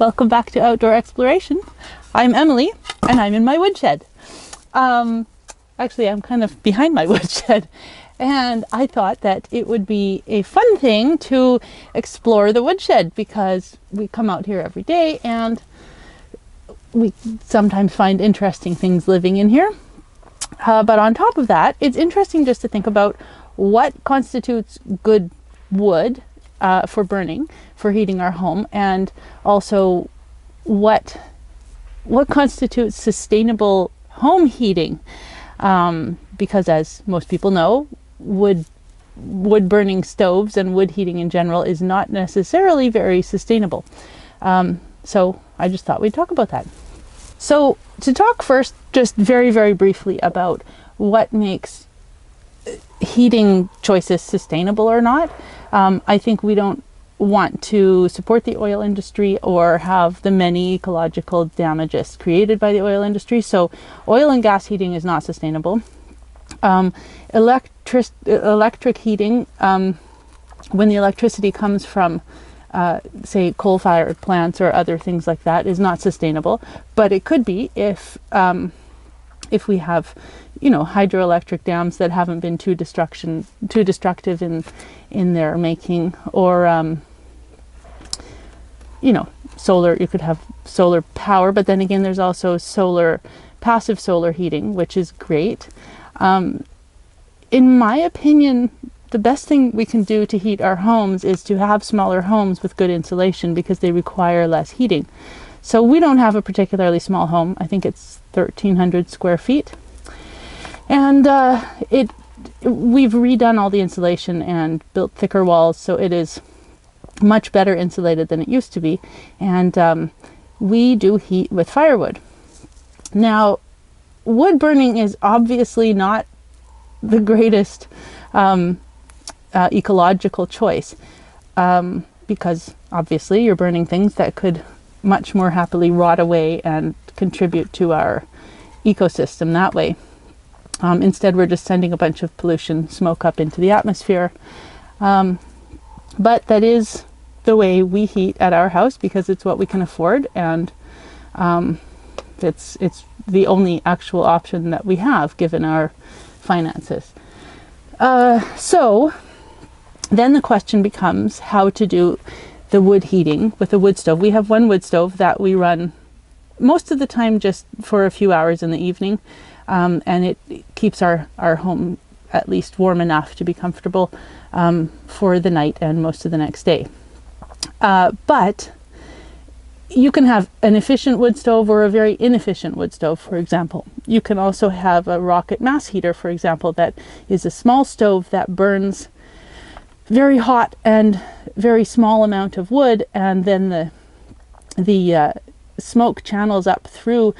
Welcome back to Outdoor Exploration. I'm Emily and I'm in my woodshed. Actually, I'm kind of behind my woodshed, and I thought that it would be a fun thing to explore the woodshed because we come out here every day and we sometimes find interesting things living in here. But on top of that, it's interesting just to think about what constitutes good wood for burning, for heating our home, and also what constitutes sustainable home heating. Because as most people know, wood burning stoves and wood heating in general is not necessarily very sustainable. So I just thought we'd talk about that. So to talk first, just very, very briefly about what makes heating choices sustainable or not. I think we don't want to support the oil industry or have the many ecological damages created by the oil industry. So oil and gas heating is not sustainable. Electric heating, when the electricity comes from say coal-fired plants or other things like that, is not sustainable, but it could be if we have, hydroelectric dams that haven't been too destructive in their making, or solar. You could have solar power, but then again, there's also passive solar heating, which is great. In my opinion, the best thing we can do to heat our homes is to have smaller homes with good insulation because they require less heating. So we don't have a particularly small home. I think it's 1,300 square feet. And we've redone all the insulation and built thicker walls, so it is much better insulated than it used to be. And we do heat with firewood. Now, wood burning is obviously not the greatest ecological choice, because obviously you're burning things that could much more happily rot away and contribute to our ecosystem that way. Instead, we're just sending a bunch of pollution smoke up into the atmosphere. But that is the way we heat at our house because it's what we can afford, and it's the only actual option that we have given our finances. So then the question becomes how to do the wood heating with a wood stove. We have one wood stove that we run most of the time just for a few hours in the evening, and it keeps our home at least warm enough to be comfortable for the night and most of the next day. But you can have an efficient wood stove or a very inefficient wood stove, for example. You can also have a rocket mass heater, for example, that is a small stove that burns very hot and very small amount of wood, and then the smoke channels up through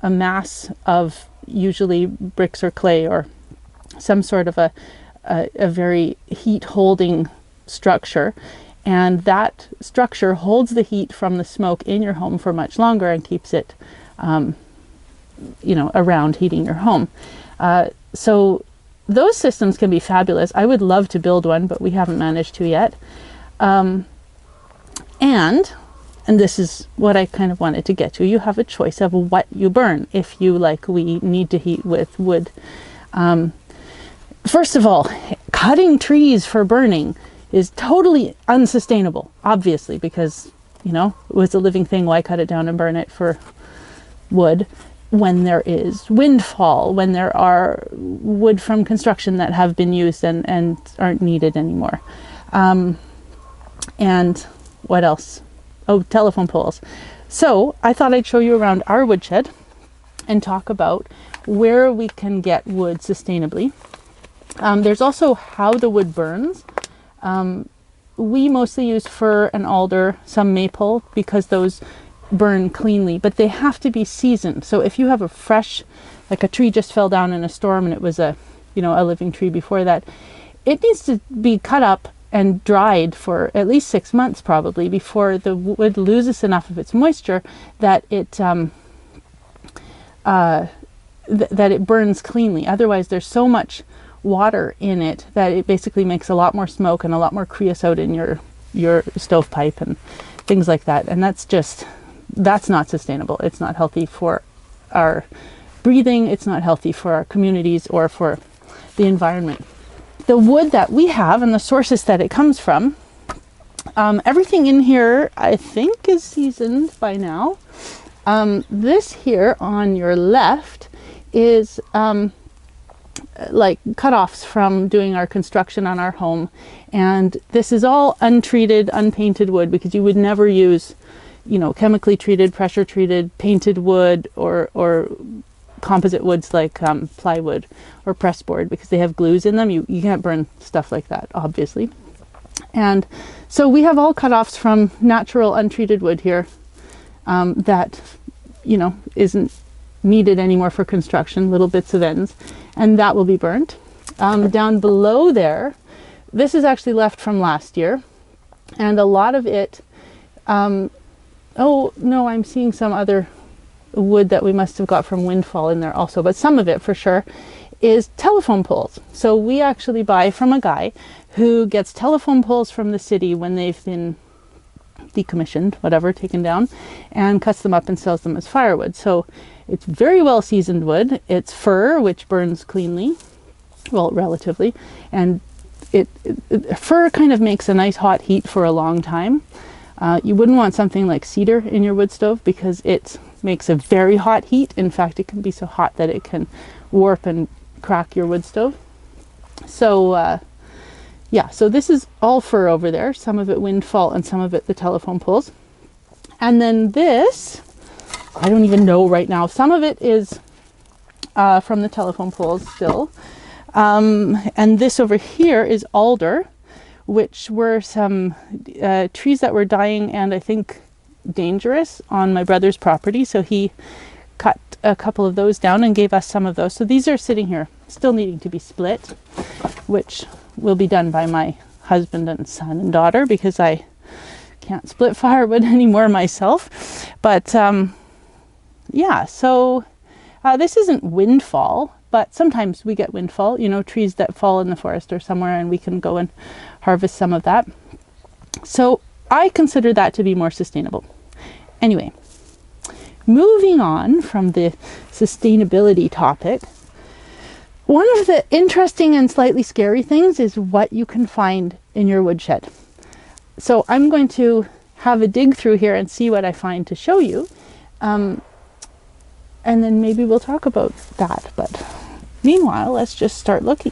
a mass of usually bricks or clay or some sort of a very heat holding structure, and that structure holds the heat from the smoke in your home for much longer and keeps it around heating your home. So those systems can be fabulous. I would love to build one, but we haven't managed to yet. And this is what I kind of wanted to get to. You have a choice of what you burn if you, like we, need to heat with wood. First of all, cutting trees for burning is totally unsustainable, obviously, because, it was a living thing. Why cut it down and burn it for wood when there is windfall, when there are wood from construction that have been used and aren't needed anymore? And what else? Oh, telephone poles. So I thought I'd show you around our woodshed and talk about where we can get wood sustainably. There's also how the wood burns. We mostly use fir and alder, some maple, because those burn cleanly, but they have to be seasoned. So if you have a fresh, like a tree just fell down in a storm and it was a living tree before that, it needs to be cut up and dried for at least 6 months probably before the wood loses enough of its moisture that it burns cleanly. Otherwise, there's so much water in it that it basically makes a lot more smoke and a lot more creosote in your stovepipe and things like that. And that's just that's not sustainable. It's not healthy for our breathing. It's not healthy for our communities or for the environment. The wood that we have and the sources that it comes from, everything in here I think is seasoned by now. This here on your left is like cut-offs from doing our construction on our home, and this is all untreated, unpainted wood, because you would never use, you know, chemically treated, pressure treated, painted wood or composite woods like plywood or pressboard, because they have glues in them. You can't burn stuff like that, obviously. And so we have all cut-offs from natural untreated wood here that, you know, isn't needed anymore for construction, little bits of ends, and that will be burnt. Down below there, this is actually left from last year, and a lot of it, oh no, I'm seeing some other wood that we must have got from windfall in there also, but some of it for sure is telephone poles. So we actually buy from a guy who gets telephone poles from the city when they've been decommissioned, whatever, taken down, and cuts them up and sells them as firewood. So it's very well seasoned wood. It's fir, which burns cleanly, well, relatively, and fir kind of makes a nice hot heat for a long time. You wouldn't want something like cedar in your wood stove because it makes a very hot heat. In fact, it can be so hot that it can warp and crack your wood stove. So yeah, so this is all fir over there, some of it windfall and some of it the telephone poles. And then this, I don't even know right now, some of it is from the telephone poles still. And this over here is alder, which were some trees that were dying and I think dangerous on my brother's property. So he cut a couple of those down and gave us some of those. So these are sitting here still needing to be split, which will be done by my husband and son and daughter because I can't split firewood anymore myself. But yeah, so this isn't windfall, but sometimes we get windfall, you know, trees that fall in the forest or somewhere, and we can go and harvest some of that. So I consider that to be more sustainable. Anyway, moving on from the sustainability topic, one of the interesting and slightly scary things is what you can find in your woodshed. So I'm going to have a dig through here and see what I find to show you. And then maybe we'll talk about that. But meanwhile, let's just start looking.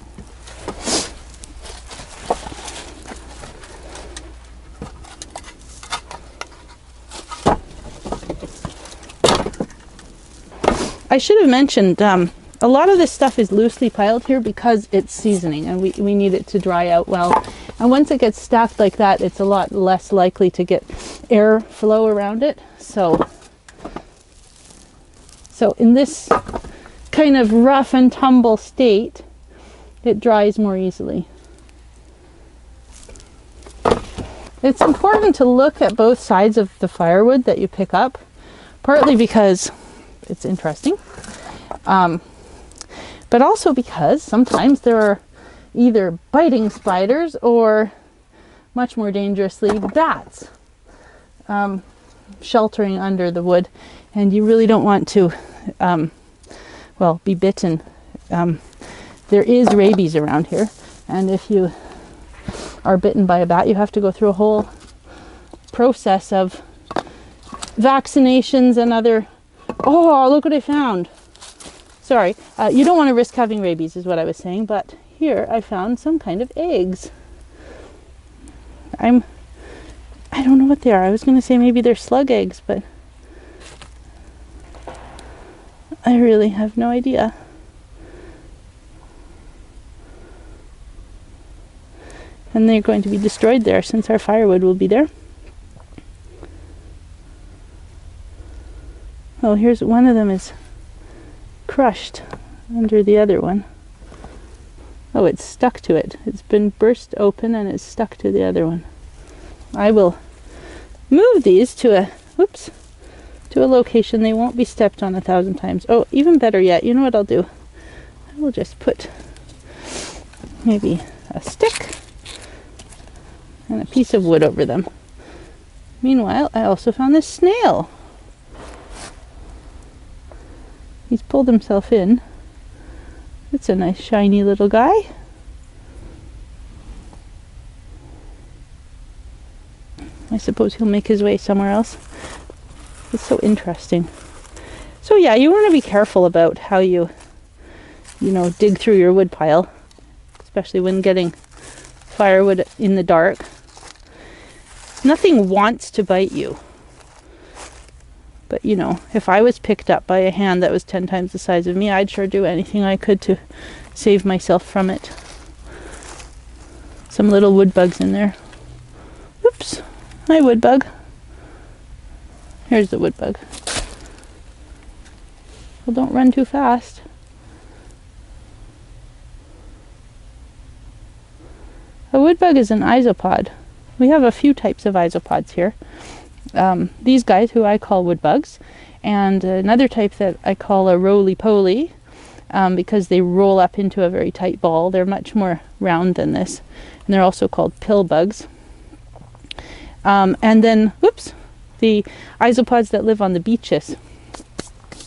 I should have mentioned, a lot of this stuff is loosely piled here because it's seasoning and we need it to dry out well. And once it gets stacked like that, it's a lot less likely to get air flow around it. So in this kind of rough and tumble state, it dries more easily. It's important to look at both sides of the firewood that you pick up, partly because it's interesting, but also because sometimes there are either biting spiders or, much more dangerously, bats sheltering under the wood, and you really don't want to well, be bitten. There is rabies around here, and if you are bitten by a bat, you have to go through a whole process of vaccinations and other. Oh, look what I found. Sorry, you don't want to risk having rabies is what I was saying, but here I found some kind of eggs. I don't know what they are. I was going to say maybe they're slug eggs, but I really have no idea. And they're going to be destroyed there since our firewood will be there. Oh, here's one of them is crushed under the other one. Oh, it's stuck to it. It's been burst open and it's stuck to the other one. I will move these to a, whoops, to a location they won't be stepped on 1,000 times. Oh, even better yet, you know what I'll do? I will just put maybe a stick and a piece of wood over them. Meanwhile, I also found this snail. He's pulled himself in. It's a nice shiny little guy. I suppose he'll make his way somewhere else. It's so interesting. So yeah, you want to be careful about how you dig through your wood pile, especially when getting firewood in the dark. Nothing wants to bite you. But if I was picked up by a hand that was 10 times the size of me, I'd sure do anything I could to save myself from it. Some little wood bugs in there. Oops. Hi, wood bug. Here's the wood bug. Well, don't run too fast. A wood bug is an isopod. We have a few types of isopods here. These guys, who I call wood bugs, and another type that I call a roly-poly, because they roll up into a very tight ball. They're much more round than this, and they're also called pill bugs. And then, the isopods that live on the beaches,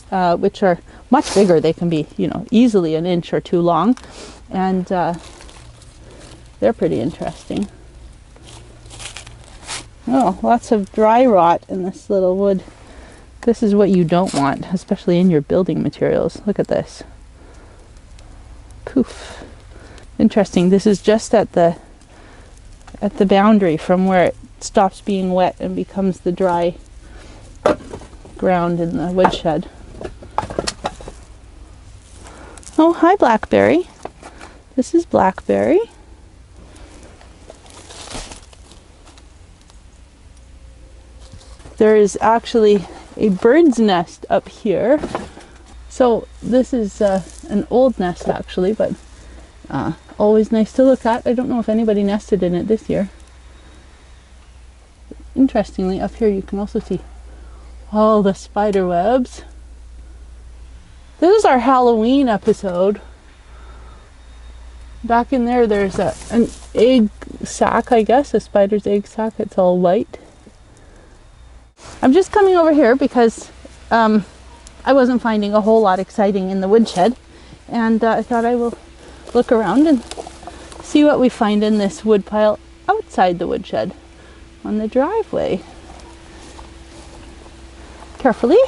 which are much bigger. They can be, easily an inch or two long, and they're pretty interesting. Oh, lots of dry rot in this little wood. This is what you don't want, especially in your building materials. Look at this. Poof. Interesting. This is just at the boundary from where it stops being wet and becomes the dry ground in the woodshed. Oh, hi, Blackberry. This is Blackberry. There is actually a bird's nest up here. So this is an old nest actually, but always nice to look at. I don't know if anybody nested in it this year. Interestingly, up here you can also see all the spider webs. This is our Halloween episode. Back in there, there's an egg sac, I guess, a spider's egg sac. It's all white. I'm just coming over here because I wasn't finding a whole lot exciting in the woodshed, and I thought I will look around and see what we find in this wood pile outside the woodshed on the driveway. Carefully,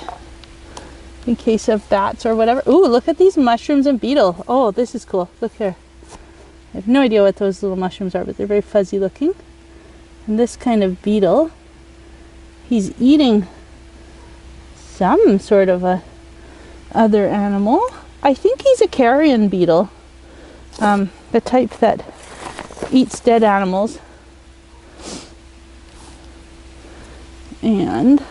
in case of bats or whatever. Ooh, look at these mushrooms and beetle. Oh, this is cool. Look here. I have no idea what those little mushrooms are, but they're very fuzzy looking. And this kind of beetle, he's eating some sort of a other animal. I think he's a carrion beetle, the type that eats dead animals. And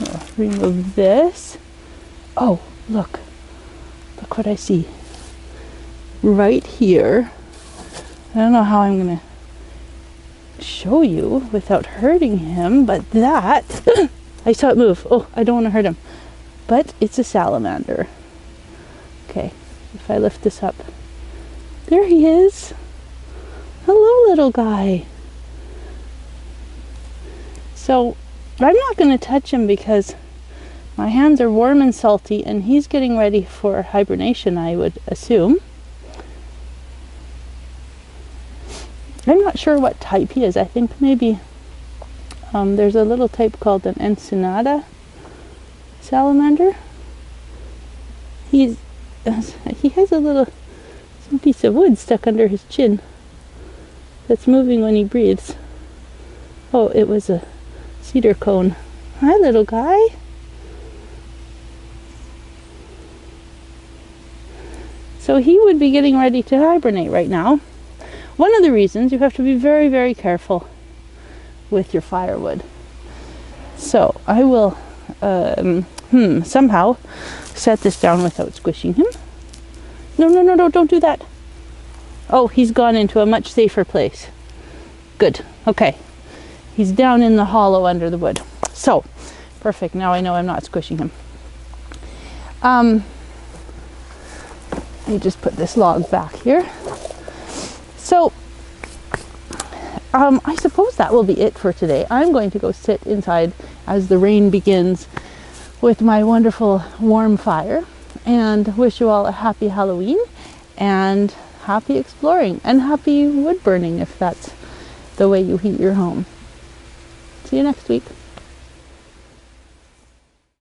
I'll remove this. Oh, look what I see right here. I don't know how I'm gonna show you without hurting him, but that I saw it move. Oh, I don't want to hurt him, but it's a salamander. Okay, if I lift this up, there he is. Hello, little guy. So I'm not going to touch him because my hands are warm and salty, and he's getting ready for hibernation, I would assume. I'm not sure what type he is. I think maybe there's a little type called an ensenada salamander. He has some piece of wood stuck under his chin that's moving when he breathes. Oh, it was a cedar cone. Hi, little guy. So he would be getting ready to hibernate right now. One of the reasons, you have to be very, very careful with your firewood. So I will somehow set this down without squishing him. No, don't do that. Oh, he's gone into a much safer place. Good. Okay. He's down in the hollow under the wood. So, perfect. Now I know I'm not squishing him. Let me just put this log back here. So, I suppose that will be it for today. I'm going to go sit inside as the rain begins with my wonderful warm fire, and wish you all a happy Halloween and happy exploring and happy wood burning if that's the way you heat your home. See you next week.